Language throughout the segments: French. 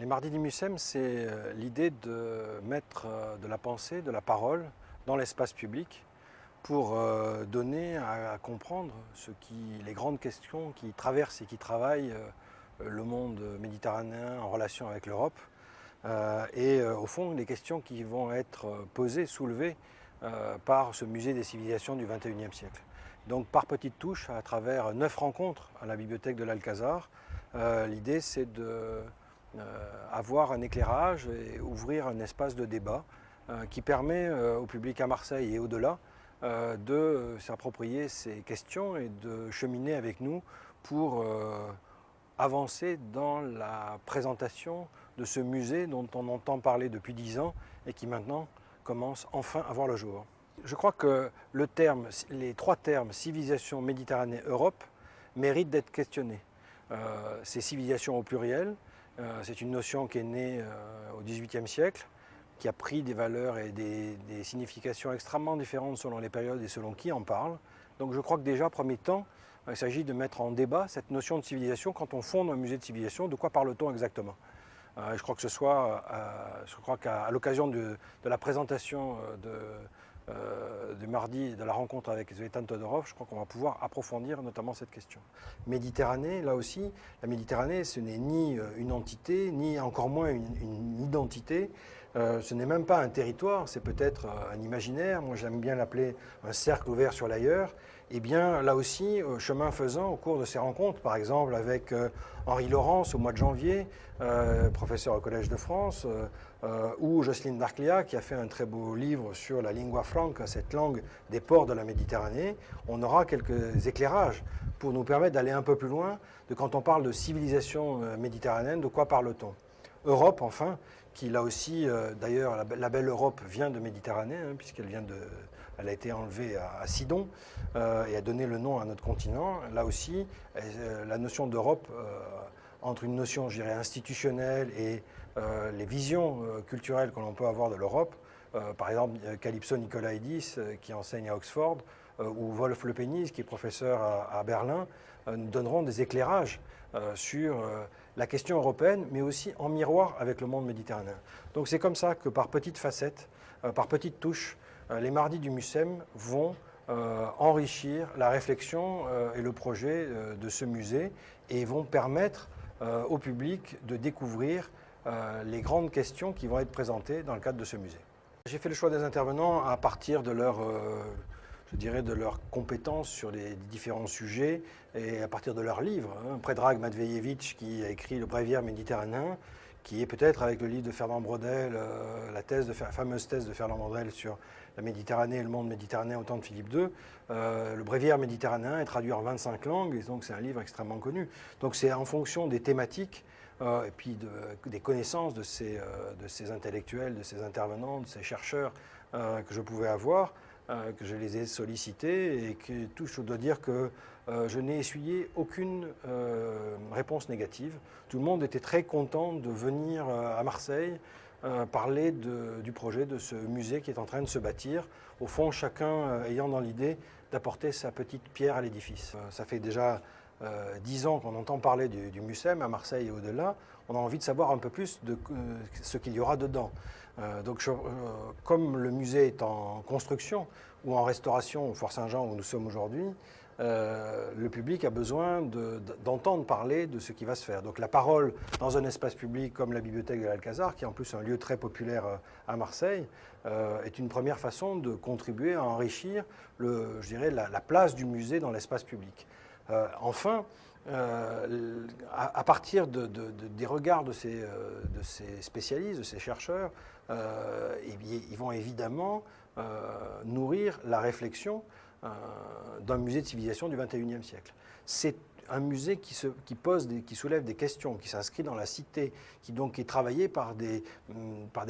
Les Mardis du Mucem, c'est l'idée de mettre de la pensée, de la parole dans l'espace public pour donner à comprendre les grandes questions qui traversent et qui travaillent le monde méditerranéen en relation avec l'Europe. Au fond, les questions qui vont être posées, soulevées par ce musée des civilisations du XXIe siècle. Donc par petites touches, à travers 9 rencontres à la bibliothèque de l'Alcazar, l'idée c'est de avoir un éclairage et ouvrir un espace de débat qui permet au public à Marseille et au-delà de s'approprier ces questions et de cheminer avec nous pour avancer dans la présentation de ce musée dont on entend parler depuis 10 ans et qui maintenant commence enfin à voir le jour. Je crois que les 3 termes civilisation, Méditerranée, Europe méritent d'être questionnés. C'est civilisation au pluriel, c'est une notion qui est née au XVIIIe siècle, qui a pris des valeurs et des significations extrêmement différentes selon les périodes et selon qui en parle. Donc je crois que déjà, premier temps, il s'agit de mettre en débat cette notion de civilisation. Quand on fonde un musée de civilisation, de quoi parle-t-on exactement? Je crois qu'à l'occasion de la présentation du mardi, de la rencontre avec Tzvetan Todorov, je crois qu'on va pouvoir approfondir notamment cette question. Méditerranée, là aussi, la Méditerranée, ce n'est ni une entité, ni encore moins une identité. Ce n'est même pas un territoire, c'est peut-être un imaginaire. Moi, j'aime bien l'appeler un cercle ouvert sur l'ailleurs. Et bien, là aussi, chemin faisant, au cours de ces rencontres, par exemple avec Henri Laurence au mois de janvier, professeur au Collège de France, ou Jocelyne Darclia, qui a fait un très beau livre sur la lingua franca, cette langue des ports de la Méditerranée, on aura quelques éclairages pour nous permettre d'aller un peu plus loin de quand on parle de civilisation méditerranéenne, de quoi parle-t-on? Europe, enfin, qui là aussi, d'ailleurs, la belle Europe vient de Méditerranée, hein, elle a été enlevée à Sidon et a donné le nom à notre continent. Là aussi, la notion d'Europe, entre une notion, je dirais, institutionnelle et les visions culturelles que l'on peut avoir de l'Europe, par exemple Calypso Nicolaïdis, qui enseigne à Oxford, ou Wolf Lepenies, qui est professeur à Berlin, nous donneront des éclairages sur la question européenne, mais aussi en miroir avec le monde méditerranéen. Donc c'est comme ça que par petites facettes, par petites touches, les Mardis du Mucem vont enrichir la réflexion et le projet de ce musée et vont permettre au public de découvrir les grandes questions qui vont être présentées dans le cadre de ce musée. J'ai fait le choix des intervenants à partir de je dirais, de leurs compétences sur les différents sujets et à partir de leurs livres. Predrag Matvejevic qui a écrit Le Bréviaire méditerranéen, qui est peut-être avec le livre de Fernand Braudel, la fameuse thèse de Fernand Braudel sur la Méditerranée et le monde méditerranéen au temps de Philippe II. Le Bréviaire méditerranéen est traduit en 25 langues et donc c'est un livre extrêmement connu. Donc c'est en fonction des thématiques et puis des connaissances de ces intellectuels, de ces intervenants, de ces chercheurs que je pouvais avoir, que je les ai sollicités et que je dois dire que je n'ai essuyé aucune réponse négative. Tout le monde était très content de venir à Marseille parler du projet de ce musée qui est en train de se bâtir. Au fond, chacun ayant dans l'idée d'apporter sa petite pierre à l'édifice. Ça fait déjà 10 ans qu'on entend parler du Mucem à Marseille et au-delà. On a envie de savoir un peu plus de ce qu'il y aura dedans. Comme le musée est en construction ou en restauration au Fort Saint-Jean où nous sommes aujourd'hui, le public a besoin d'entendre parler de ce qui va se faire. Donc la parole dans un espace public comme la bibliothèque de l'Alcazar, qui est en plus un lieu très populaire à Marseille, est une première façon de contribuer à enrichir je dirais, la place du musée dans l'espace public. Enfin, à partir des regards de ces spécialistes, de ces chercheurs, ils vont évidemment nourrir la réflexion d'un musée de civilisation du XXIe siècle. C'est un musée qui soulève des questions, qui s'inscrit dans la cité, qui donc est travaillé par des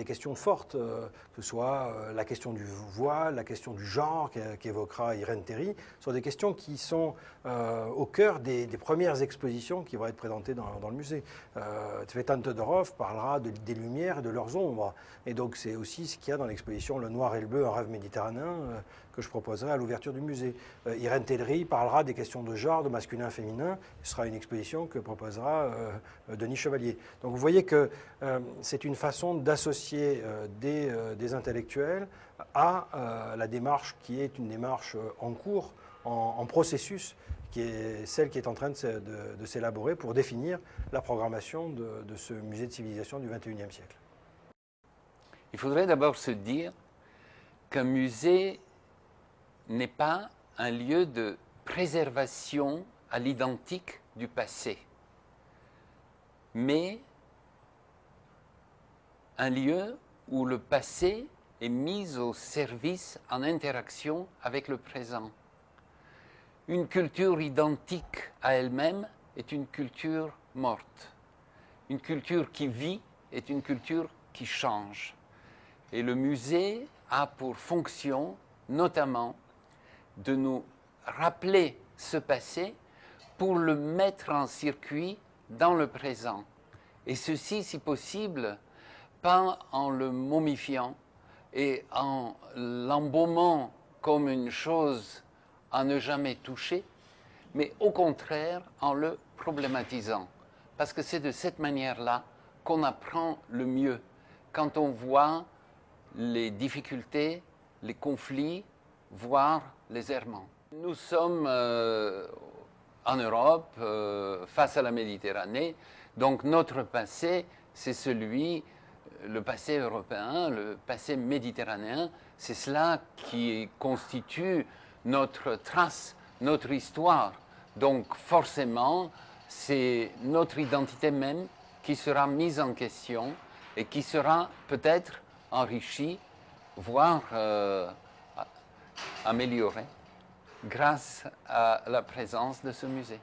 questions fortes, que ce soit la question du voile, la question du genre qu'évoquera Irène Théry, sont des questions qui sont au cœur des premières expositions qui vont être présentées dans le musée. Tzvetan Todorov parlera des lumières et de leurs ombres, et donc c'est aussi ce qu'il y a dans l'exposition Le Noir et le Bleu, un rêve méditerranéen, que je proposerai à l'ouverture du musée. Irène Théry parlera des questions de genre, de masculin-féminin, Hénin. Ce sera une exposition que proposera Denis Chevalier. Donc vous voyez que c'est une façon d'associer des intellectuels à la démarche qui est une démarche en cours, en processus, qui est celle qui est en train de s'élaborer pour définir la programmation de ce musée de civilisation du XXIe siècle. Il faudrait d'abord se dire qu'un musée n'est pas un lieu de préservation à l'identique du passé, mais un lieu où le passé est mis au service en interaction avec le présent. Une culture identique à elle-même est une culture morte. Une culture qui vit est une culture qui change. Et le musée a pour fonction, notamment, de nous rappeler ce passé pour le mettre en circuit dans le présent. Et ceci, si possible, pas en le momifiant et en l'embaumant comme une chose à ne jamais toucher, mais au contraire en le problématisant. Parce que c'est de cette manière-là qu'on apprend le mieux, quand on voit les difficultés, les conflits, voire les errements. Nous sommes en Europe, face à la Méditerranée, donc notre passé, c'est le passé européen, le passé méditerranéen, c'est cela qui constitue notre trace, notre histoire. Donc forcément, c'est notre identité même qui sera mise en question et qui sera peut-être enrichie, voire améliorée grâce à la présence de ce musée.